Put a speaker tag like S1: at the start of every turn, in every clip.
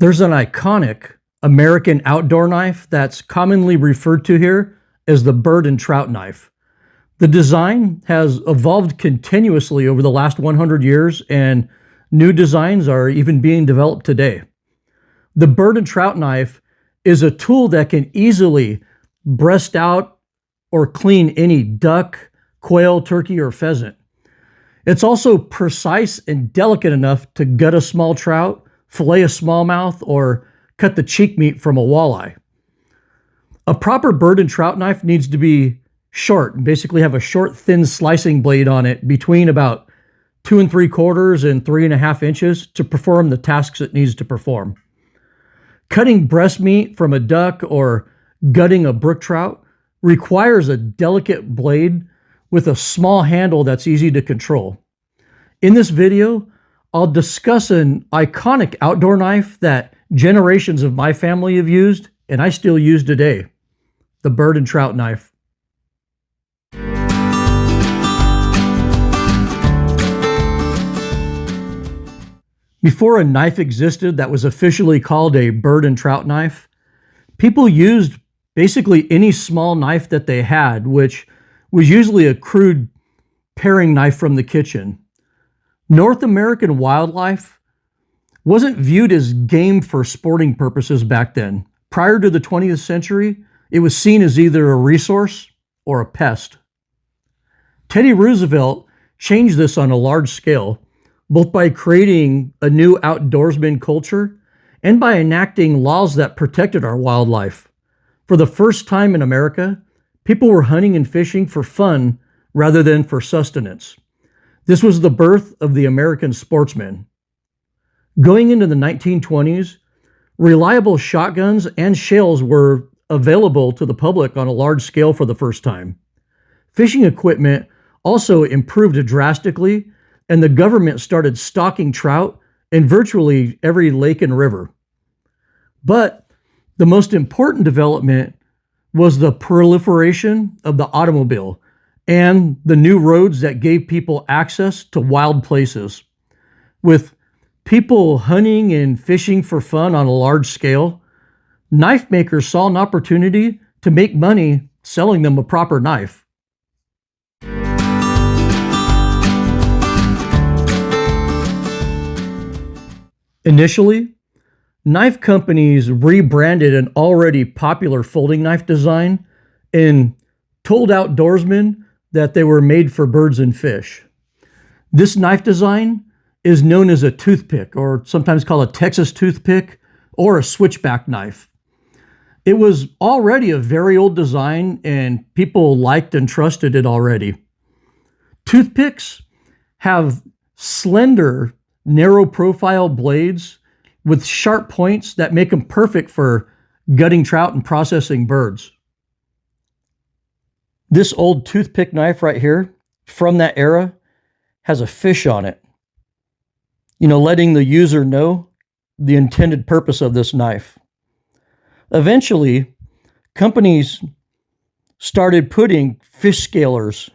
S1: There's an iconic American outdoor knife that's commonly referred to here as the bird and trout knife. The design has evolved continuously over the last 100 years, and new designs are even being developed today. The bird and trout knife is a tool that can easily breast out or clean any duck, quail, turkey, or pheasant. It's also precise and delicate enough to gut a small trout, fillet a smallmouth, or cut the cheek meat from a walleye. A proper bird and trout knife needs to be short and basically have a short, thin slicing blade on it between about 2 3/4 and 3.5 inches to perform the tasks it needs to perform. Cutting breast meat from a duck or gutting a brook trout requires a delicate blade with a small handle that's easy to control. In this video, I'll discuss an iconic outdoor knife that generations of my family have used and I still use today, the bird and trout knife. Before a knife existed that was officially called a bird and trout knife, people used basically any small knife that they had, which was usually a crude paring knife from the kitchen. North American wildlife wasn't viewed as game for sporting purposes back then. Prior to the 20th century, it was seen as either a resource or a pest. Teddy Roosevelt changed this on a large scale, both by creating a new outdoorsman culture and by enacting laws that protected our wildlife. For the first time in America, people were hunting and fishing for fun rather than for sustenance. This was the birth of the American sportsman. Going into the 1920s, reliable shotguns and shells were available to the public on a large scale for the first time. Fishing equipment also improved drastically, and the government started stocking trout in virtually every lake and river. But the most important development was the proliferation of the automobile and the new roads that gave people access to wild places. With people hunting and fishing for fun on a large scale, knife makers saw an opportunity to make money selling them a proper knife. Initially, knife companies rebranded an already popular folding knife design and told outdoorsmen that they were made for birds and fish. This knife design is known as a toothpick, or sometimes called a Texas toothpick, or a switchback knife. It was already a very old design and people liked and trusted it already. Toothpicks have slender, narrow profile blades with sharp points that make them perfect for gutting trout and processing birds. This old toothpick knife right here from that era has a fish on it, letting the user know the intended purpose of this knife. Eventually, companies started putting fish scalers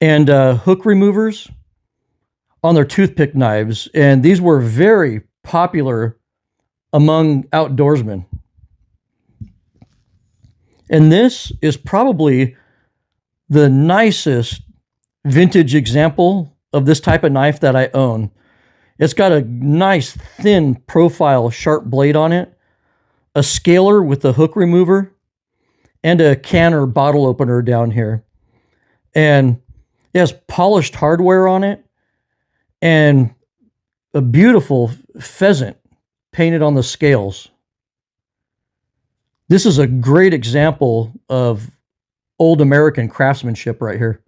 S1: and hook removers on their toothpick knives, and these were very popular among outdoorsmen. And this is probably the nicest vintage example of this type of knife that I own. It's got a nice thin profile sharp blade on it, a scaler with a hook remover, and a can or bottle opener down here. And it has polished hardware on it and a beautiful pheasant painted on the scales. This is a great example of old American craftsmanship right here.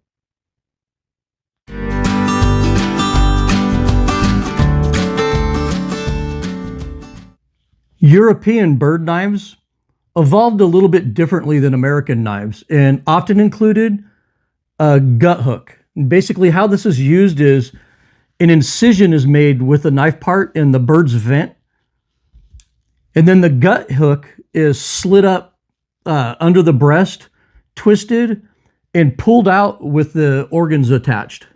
S1: European bird knives evolved a little bit differently than American knives and often included a gut hook. And basically how this is used is an incision is made with the knife part in the bird's vent, and then the gut hook is slid up under the breast, twisted, and pulled out with the organs attached.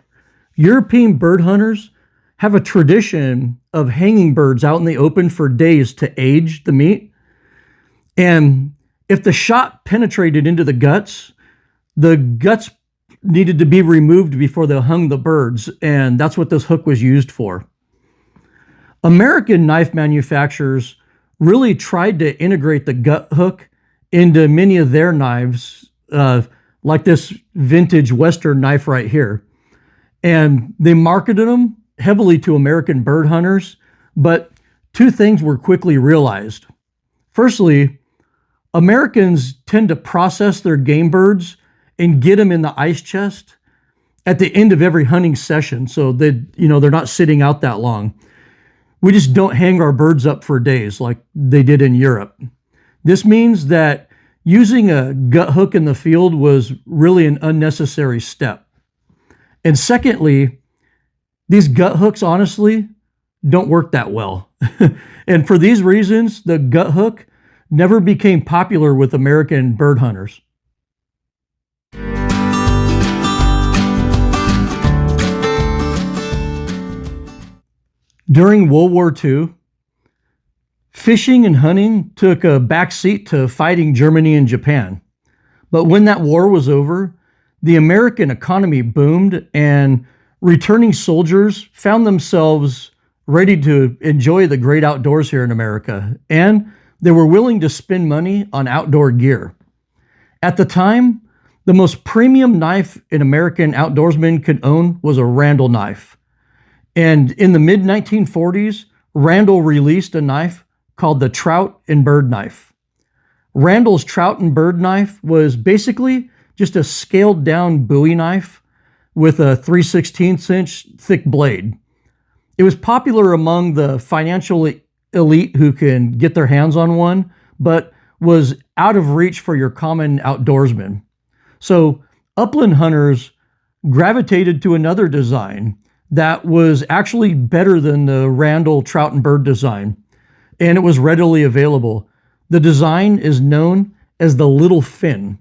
S1: European bird hunters have a tradition of hanging birds out in the open for days to age the meat. And if the shot penetrated into the guts needed to be removed before they hung the birds, and that's what this hook was used for. American knife manufacturers really tried to integrate the gut hook into many of their knives, like this vintage Western knife right here. And they marketed them heavily to American bird hunters, but two things were quickly realized. Firstly, Americans tend to process their game birds and get them in the ice chest at the end of every hunting session, so they're not sitting out that long. We just don't hang our birds up for days like they did in Europe. This means that using a gut hook in the field was really an unnecessary step. And secondly, these gut hooks honestly don't work that well. And for these reasons, the gut hook never became popular with American bird hunters. During World War II, fishing and hunting took a backseat to fighting Germany and Japan. But when that war was over, the American economy boomed and returning soldiers found themselves ready to enjoy the great outdoors here in America, and they were willing to spend money on outdoor gear. At the time, the most premium knife an American outdoorsman could own was a Randall knife. And in the mid-1940s, Randall released a knife called the TROUT and bird knife. Randall's TROUT and bird knife was basically just a scaled down Bowie knife with a 3/16 inch thick blade. It was popular among the financial elite who can get their hands on one, but was out of reach for your common outdoorsman. So upland hunters gravitated to another design that was actually better than the Randall trout and bird design, and it was readily available. The design is known as the little fin,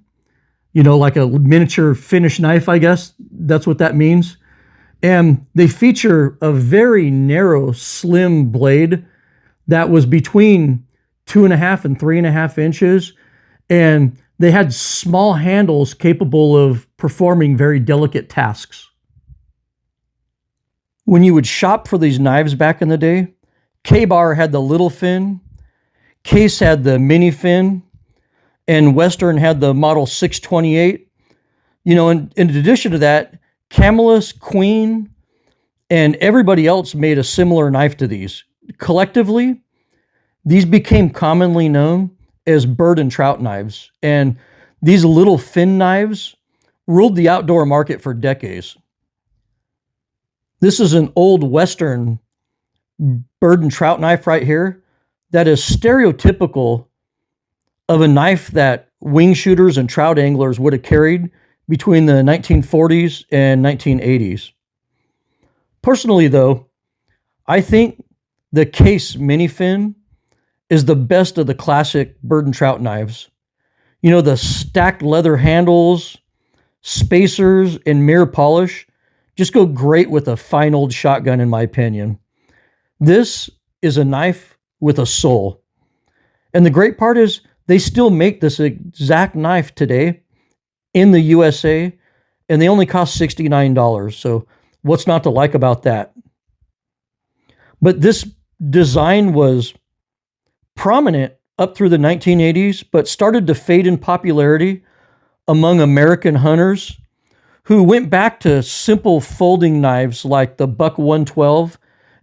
S1: like a miniature Finnish knife, I guess. That's what that means. And they feature a very narrow, slim blade that was between 2.5 and 3.5 inches, and they had small handles capable of performing very delicate tasks. When you would shop for these knives back in the day, K-Bar had the little fin, Case had the mini fin, and Western had the model 628. In addition to that, Camillus, Queen, and everybody else made a similar knife to these. Collectively, these became commonly known as bird and trout knives, and these little fin knives ruled the outdoor market for decades. This is an old Western bird and trout knife right here that is stereotypical of a knife that wing shooters and trout anglers would have carried between the 1940s and 1980s. Personally, though, I think the Case mini fin is the best of the classic bird and trout knives. The stacked leather handles, spacers, and mirror polish just go great with a fine old shotgun, in my opinion. This is a knife with a soul. And the great part is they still make this exact knife today in the USA, and they only cost $69. So what's not to like about that? But this design was prominent up through the 1980s, but started to fade in popularity among American hunters who went back to simple folding knives like the Buck 112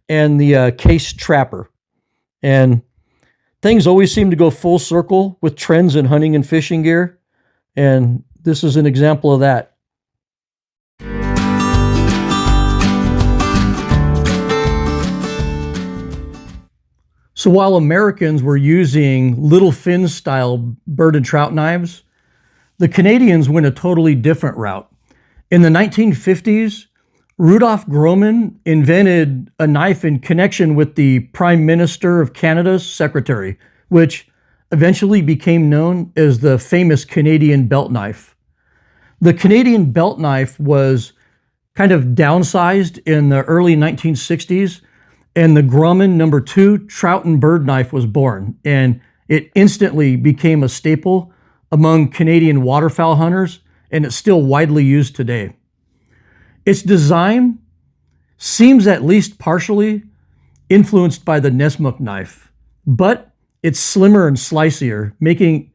S1: and the Case Trapper. And things always seem to go full circle with trends in hunting and fishing gear, and this is an example of that. So while Americans were using little fin style bird and trout knives, the Canadians went a totally different route. In the 1950s, Rudolf Grohmann invented a knife in connection with the Prime Minister of Canada's secretary, which eventually became known as the famous Canadian belt knife. The Canadian belt knife was kind of downsized in the early 1960s, and the Grumman number 2 trout and bird knife was born, and it instantly became a staple among Canadian waterfowl hunters, and it's still widely used today. Its design seems at least partially influenced by the Nessmuk knife, but it's slimmer and slicier, making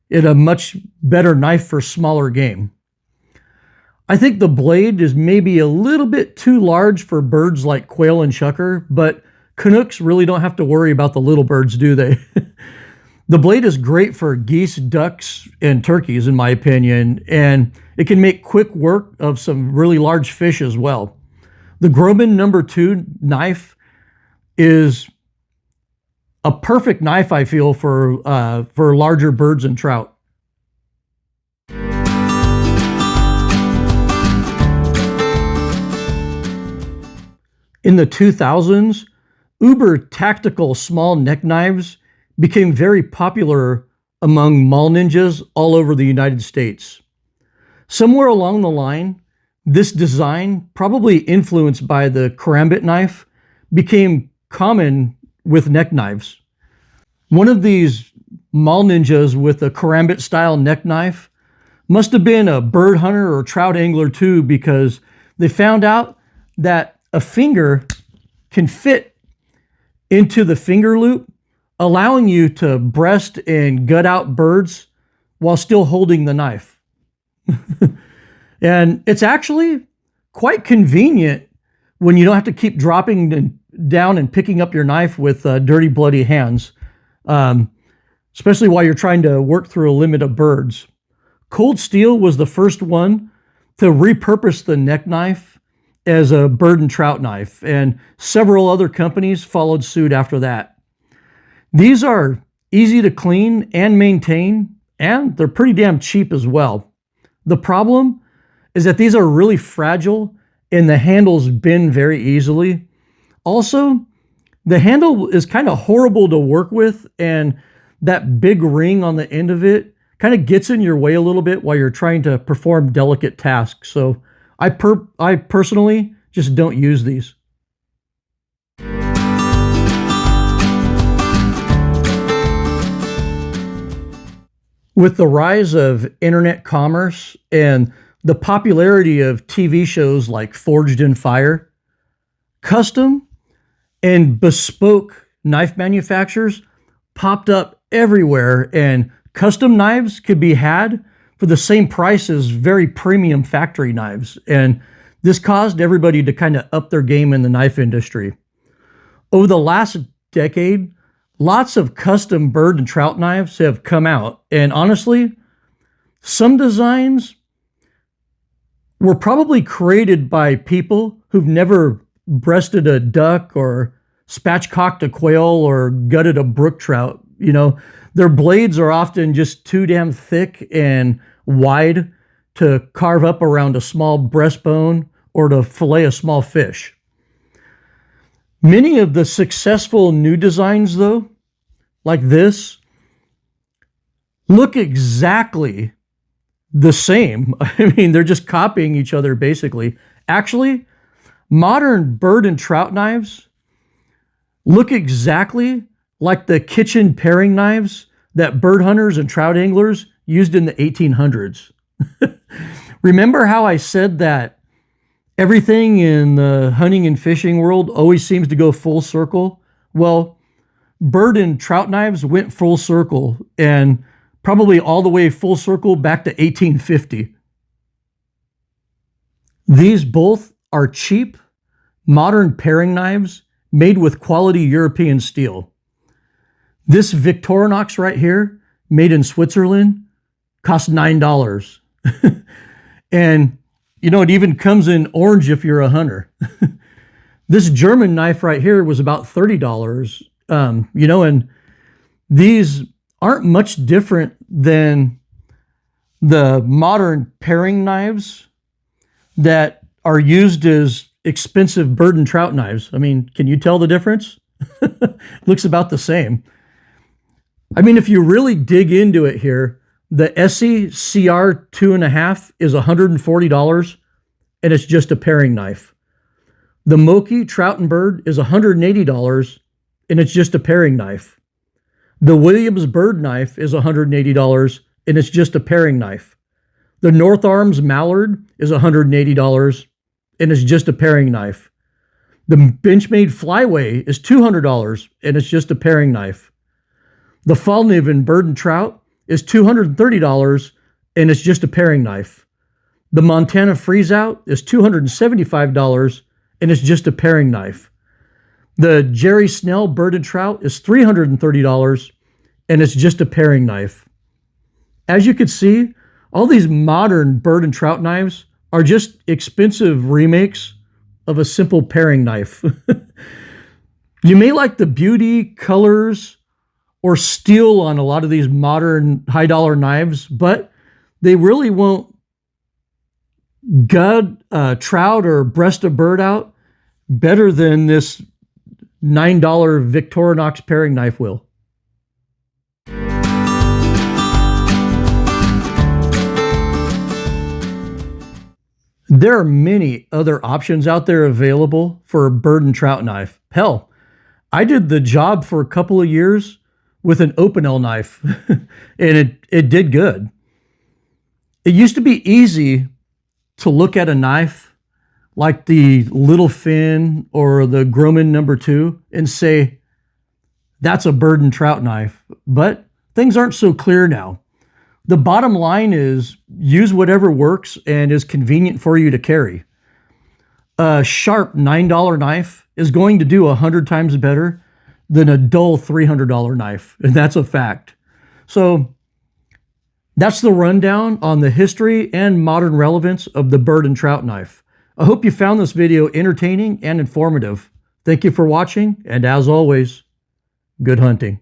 S1: it a much better knife for smaller game. I think the blade is maybe a little bit too large for birds like quail and chukar, but Canucks really don't have to worry about the little birds, do they? The blade is great for geese, ducks, and turkeys, in my opinion, and it can make quick work of some really large fish as well. The GROHMANN number 2 knife is a perfect knife, I feel, for larger birds and trout. In the 2000s, uber tactical small neck knives became very popular among mall ninjas all over the United States. Somewhere along the line, this design, probably influenced by the karambit knife, became common with neck knives. One of these mall ninjas with a karambit style neck knife must have been a bird hunter or trout angler too, because they found out that a finger can fit into the finger loop, allowing you to breast and gut out birds while still holding the knife. And it's actually quite convenient when you don't have to keep dropping down and picking up your knife with dirty, bloody hands, especially while you're trying to work through a limit of birds. Cold Steel was the first one to repurpose the neck knife as a bird and trout knife, and several other companies followed suit after that. These are easy to clean and maintain, and they're pretty damn cheap as well. The problem is that these are really fragile and the handles bend very easily. Also, the handle is kind of horrible to work with, and that big ring on the end of it kind of gets in your way a little bit while you're trying to perform delicate tasks. So I personally just don't use these. With the rise of internet commerce and the popularity of TV shows like Forged in Fire, custom and bespoke knife manufacturers popped up everywhere, and custom knives could be had for the same price as very premium factory knives. And this caused everybody to kind of up their game in the knife industry. Over the last decade, lots of custom bird and trout knives have come out. And honestly, some designs were probably created by people who've never breasted a duck or spatchcocked a quail or gutted a brook trout. You know, their blades are often just too damn thick and wide to carve up around a small breastbone or to fillet a small fish. Many of the successful new designs, though, like this, look exactly the same. I mean, they're just copying each other, basically. Actually, modern bird and trout knives look exactly like the kitchen paring knives that bird hunters and trout anglers used in the 1800s. Remember how I said that everything in the hunting and fishing world always seems to go full circle? Well, bird and trout knives went full circle, and probably all the way full circle back to 1850. These both are cheap, modern paring knives made with quality European steel. This Victorinox right here, made in Switzerland, costs $9. And, you know, it even comes in orange if you're a hunter. This German knife right here was about $30. You know, and these aren't much different than the modern paring knives that are used as expensive bird and trout knives. I mean, can you tell the difference? Looks about the same. I mean, if you really dig into it here, the Essie CR 2.5 is $140, and it's just a paring knife. The Moki Trout and Bird is $180, and it's just a paring knife. The Williams Bird knife is $180, and it's just a paring knife. The North Arms Mallard is $180, and it's just a paring knife. The Benchmade Flyway is $200, and it's just a paring knife. The Fallkniven Bird and Trout is $230, and it's just a paring knife. The Montana Freeze Out is $275, and it's just a paring knife. The Jerry Snell Bird and Trout is $330, and it's just a paring knife. As you can see, all these modern bird and trout knives are just expensive remakes of a simple paring knife. You may like the beauty, colors, or steel on a lot of these modern high-dollar knives, but they really won't gut a trout or breast a bird out better than this $9 Victorinox paring knife will. There are many other options out there available for a bird and trout knife. Hell, I did the job for a couple of years with an Opinel knife, and it did good. It used to be easy to look at a knife like the Little Fin or the GROHMANN number 2 and say, that's a bird and trout knife. But things aren't so clear now. The bottom line is use whatever works and is convenient for you to carry. A sharp $9 knife is going to do 100 times better than a dull $300 knife, and that's a fact. So that's the rundown on the history and modern relevance of the bird and trout knife. I hope you found this video entertaining and informative. Thank you for watching, and as always, good hunting.